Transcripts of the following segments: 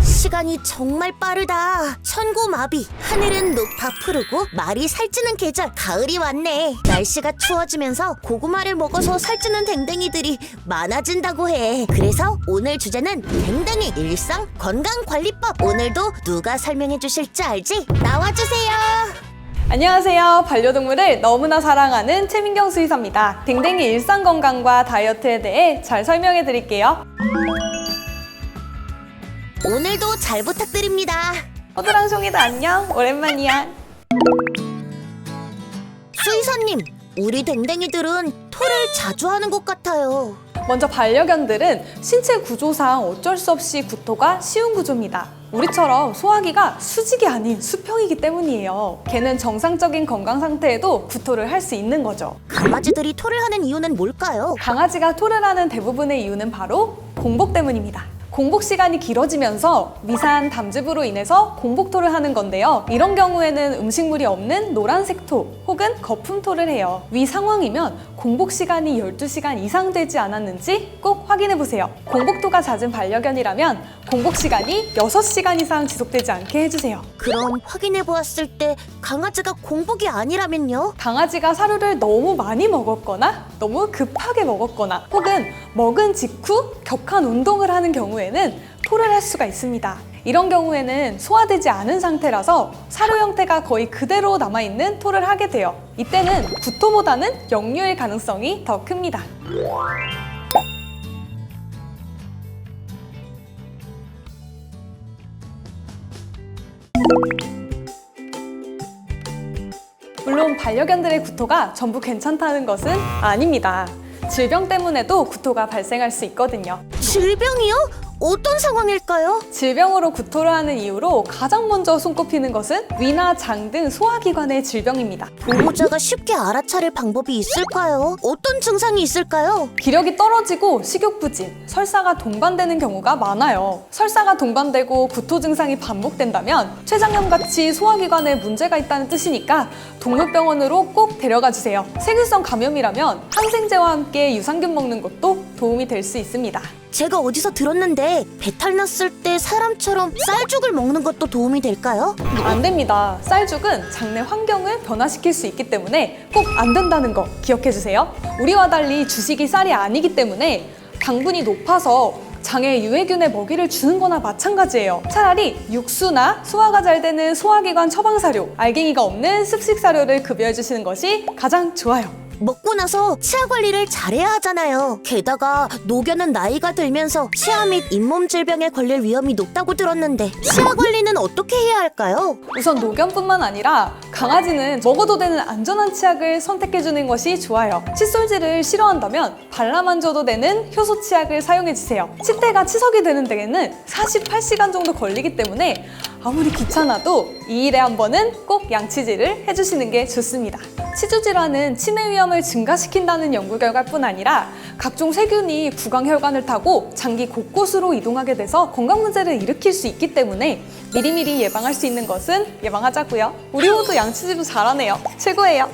시간이 정말 빠르다. 천고마비. 하늘은 높아 푸르고 말이 살찌는 계절 가을이 왔네. 날씨가 추워지면서 고구마를 먹어서 살찌는 댕댕이들이 많아진다고 해. 그래서 오늘 주제는 댕댕이 일상 건강관리법. 오늘도 누가 설명해 주실지 알지? 나와주세요. 안녕하세요. 반려동물을 너무나 사랑하는 최민경 수의사입니다. 댕댕이 일상 건강과 다이어트에 대해 잘 설명해 드릴게요. 오늘도 잘 부탁드립니다. 호두랑송이도 안녕. 오랜만이야. 수의사님, 우리 댕댕이들은 토를 자주 하는 것 같아요. 먼저 반려견들은 신체 구조상 어쩔 수 없이 구토가 쉬운 구조입니다. 우리처럼 소화기가 수직이 아닌 수평이기 때문이에요. 개는 정상적인 건강 상태에도 구토를 할 수 있는 거죠. 강아지들이 토를 하는 이유는 뭘까요? 강아지가 토를 하는 대부분의 이유는 바로 공복 때문입니다. 공복 시간이 길어지면서 미세한 담즙으로 인해서 공복토를 하는 건데요. 이런 경우에는 음식물이 없는 노란색 토 혹은 거품토를 해요. 위 상황이면 공복 시간이 12시간 이상 되지 않았는지 꼭 확인해 보세요. 공복토가 잦은 반려견이라면 공복 시간이 6시간 이상 지속되지 않게 해주세요. 그럼 확인해 보았을 때 강아지가 공복이 아니라면요? 강아지가 사료를 너무 많이 먹었거나 너무 급하게 먹었거나 혹은 먹은 직후 격한 운동을 하는 경우에는 토를 할 수가 있습니다. 이런 경우에는 소화되지 않은 상태라서 사료 형태가 거의 그대로 남아있는 토를 하게 돼요. 이때는 구토보다는 역류일 가능성이 더 큽니다. 물론 반려견들의 구토가 전부 괜찮다는 것은 아닙니다. 질병 때문에도 구토가 발생할 수 있거든요. 질병이요? 어떤 상황일까요? 질병으로 구토를 하는 이유로 가장 먼저 손꼽히는 것은 위나 장 등 소화기관의 질병입니다. 보호자가 쉽게 알아차릴 방법이 있을까요? 어떤 증상이 있을까요? 기력이 떨어지고 식욕부진, 설사가 동반되는 경우가 많아요. 설사가 동반되고 구토 증상이 반복된다면 췌장염같이 소화기관에 문제가 있다는 뜻이니까 동물병원으로 꼭 데려가 주세요. 세균성 감염이라면 항생제와 함께 유산균 먹는 것도 도움이 될 수 있습니다. 제가 어디서 들었는데 배탈 났을 때 사람처럼 쌀죽을 먹는 것도 도움이 될까요? 안 됩니다. 쌀죽은 장내 환경을 변화시킬 수 있기 때문에 꼭 안 된다는 거 기억해 주세요. 우리와 달리 주식이 쌀이 아니기 때문에 당분이 높아서 장에 유해균의 먹이를 주는 거나 마찬가지예요. 차라리 육수나 소화가 잘 되는 소화기관 처방사료, 알갱이가 없는 습식사료를 급여해 주시는 것이 가장 좋아요. 먹고 나서 치아 관리를 잘해야 하잖아요. 게다가 노견은 나이가 들면서 치아 및 잇몸 질병에 걸릴 위험이 높다고 들었는데 치아 관리는 어떻게 해야 할까요? 우선 노견뿐만 아니라 강아지는 먹어도 되는 안전한 치약을 선택해주는 것이 좋아요. 칫솔질을 싫어한다면 발라 만져도 되는 효소 치약을 사용해주세요. 치태가 치석이 되는 데에는 48시간 정도 걸리기 때문에 아무리 귀찮아도 2일에 한 번은 꼭 양치질을 해주시는 게 좋습니다. 치주 질환은 치매 위험을 증가시킨다는 연구 결과뿐 아니라 각종 세균이 구강혈관을 타고 장기 곳곳으로 이동하게 돼서 건강 문제를 일으킬 수 있기 때문에 미리미리 예방할 수 있는 것은 예방하자고요. 우리 호도 양치질도 잘하네요. 최고예요.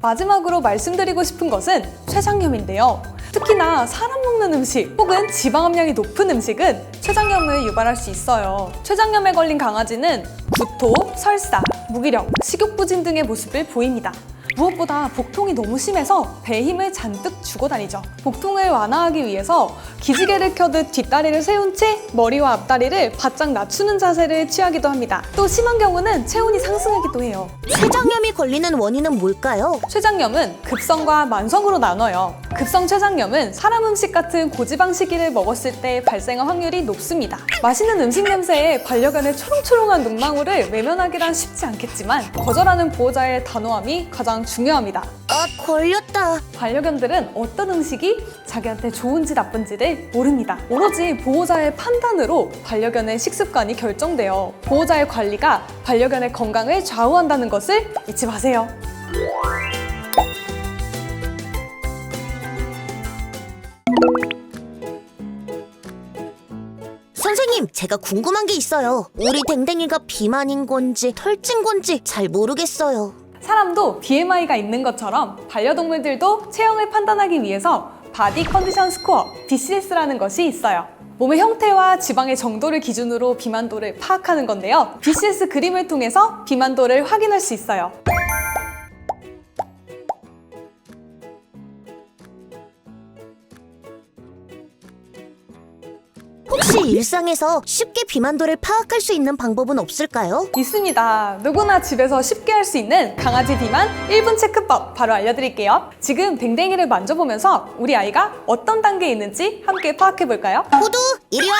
마지막으로 말씀드리고 싶은 것은 췌장염인데요. 특히나 사람 먹는 음식 혹은 지방 함량이 높은 음식은 췌장염을 유발할 수 있어요. 췌장염에 걸린 강아지는 구토, 설사, 무기력, 식욕부진 등의 모습을 보입니다. 무엇보다 복통이 너무 심해서 배에 힘을 잔뜩 주고 다니죠. 복통을 완화하기 위해서 기지개를 켜듯 뒷다리를 세운 채 머리와 앞다리를 바짝 낮추는 자세를 취하기도 합니다. 또 심한 경우는 체온이 상승하기도 해요. 췌장염이 걸리는 원인은 뭘까요? 췌장염은 급성과 만성으로 나눠요. 급성 췌장염은 사람 음식 같은 고지방 식이를 먹었을 때 발생할 확률이 높습니다. 맛있는 음식 냄새에 반려견의 초롱초롱한 눈망울을 외면하기란 쉽지 않겠지만 거절하는 보호자의 단호함이 가장 중요합니다. 아, 걸렸다. 반려견들은 어떤 음식이 자기한테 좋은지 나쁜지를 모릅니다. 오로지 보호자의 판단으로 반려견의 식습관이 결정돼요. 보호자의 관리가 반려견의 건강을 좌우한다는 것을 잊지 마세요. 선생님, 선생님, 제가 궁금한 게 있어요. 우리 댕댕이가 비만인 건지 털찐 건지 잘 모르겠어요. 사람도 BMI가 있는 것처럼 반려동물들도 체형을 판단하기 위해서 바디 컨디션 스코어, BCS라는 것이 있어요. 몸의 형태와 지방의 정도를 기준으로 비만도를 파악하는 건데요. BCS 그림을 통해서 비만도를 확인할 수 있어요. 혹시 일상에서 쉽게 비만도를 파악할 수 있는 방법은 없을까요? 있습니다. 누구나 집에서 쉽게 할 수 있는 강아지 비만 1분 체크법 바로 알려드릴게요. 지금 댕댕이를 만져보면서 우리 아이가 어떤 단계에 있는지 함께 파악해볼까요? 호두, 이리 와!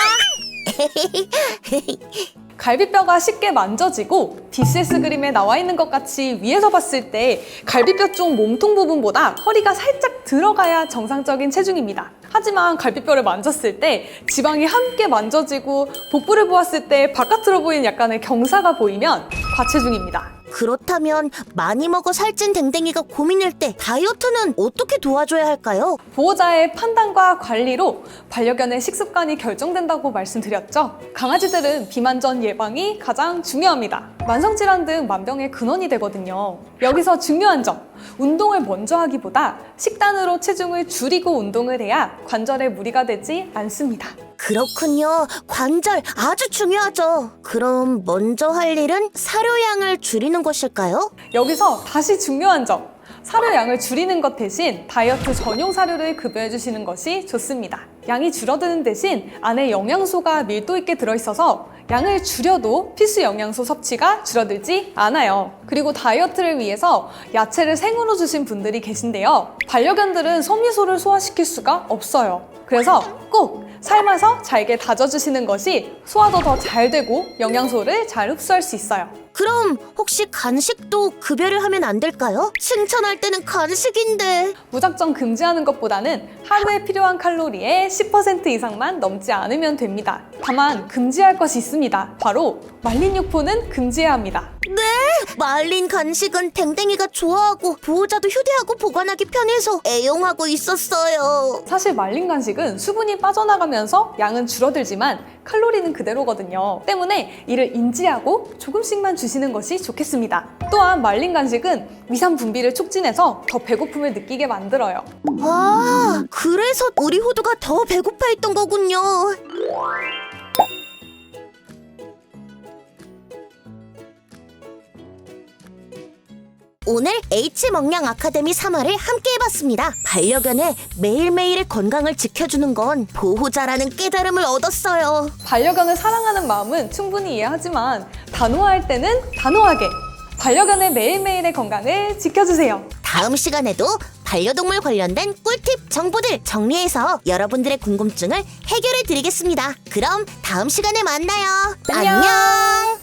갈비뼈가 쉽게 만져지고 BCS 그림에 나와 있는 것 같이 위에서 봤을 때 갈비뼈 쪽 몸통 부분보다 허리가 살짝 들어가야 정상적인 체중입니다. 하지만 갈비뼈를 만졌을 때 지방이 함께 만져지고 복부를 보았을 때 바깥으로 보이는 약간의 경사가 보이면 과체중입니다. 그렇다면 많이 먹어 살찐 댕댕이가 고민일 때 다이어트는 어떻게 도와줘야 할까요? 보호자의 판단과 관리로 반려견의 식습관이 결정된다고 말씀드렸죠. 강아지들은 비만 전 예방이 가장 중요합니다. 만성질환 등 만병의 근원이 되거든요. 여기서 중요한 점, 운동을 먼저 하기보다 식단으로 체중을 줄이고 운동을 해야 관절에 무리가 되지 않습니다. 그렇군요. 관절 아주 중요하죠. 그럼 먼저 할 일은 사료양을 줄이는 것일까요? 여기서 다시 중요한 점, 사료 양을 줄이는 것 대신 다이어트 전용 사료를 급여해 주시는 것이 좋습니다. 양이 줄어드는 대신 안에 영양소가 밀도 있게 들어있어서 양을 줄여도 필수 영양소 섭취가 줄어들지 않아요. 그리고 다이어트를 위해서 야채를 생으로 주신 분들이 계신데요. 반려견들은 섬유소를 소화시킬 수가 없어요. 그래서 꼭 삶아서 잘게 다져주시는 것이 소화도 더 잘 되고 영양소를 잘 흡수할 수 있어요. 그럼 혹시 간식도 급여를 하면 안 될까요? 칭찬할 때는 간식인데. 무작정 금지하는 것보다는 하루에 필요한 칼로리의 10% 이상만 넘지 않으면 됩니다. 다만 금지할 것이 있습니다. 바로 말린 육포는 금지해야 합니다. 네? 말린 간식은 댕댕이가 좋아하고 보호자도 휴대하고 보관하기 편해서 애용하고 있었어요. 사실 말린 간식은 수분이 빠져나가면서 양은 줄어들지만 칼로리는 그대로거든요. 때문에 이를 인지하고 조금씩만 주시는 것이 좋겠습니다. 또한 말린 간식은 위산 분비를 촉진해서 더 배고픔을 느끼게 만들어요. 아, 그래서 우리 호두가 더 배고파 했던 거군요. 오늘 H먹량 아카데미 3화를 함께 해봤습니다. 반려견의 매일매일의 건강을 지켜주는 건 보호자라는 깨달음을 얻었어요. 반려견을 사랑하는 마음은 충분히 이해하지만 단호할 때는 단호하게 반려견의 매일매일의 건강을 지켜주세요. 다음 시간에도 반려동물 관련된 꿀팁 정보들 정리해서 여러분들의 궁금증을 해결해 드리겠습니다. 그럼 다음 시간에 만나요. 안녕.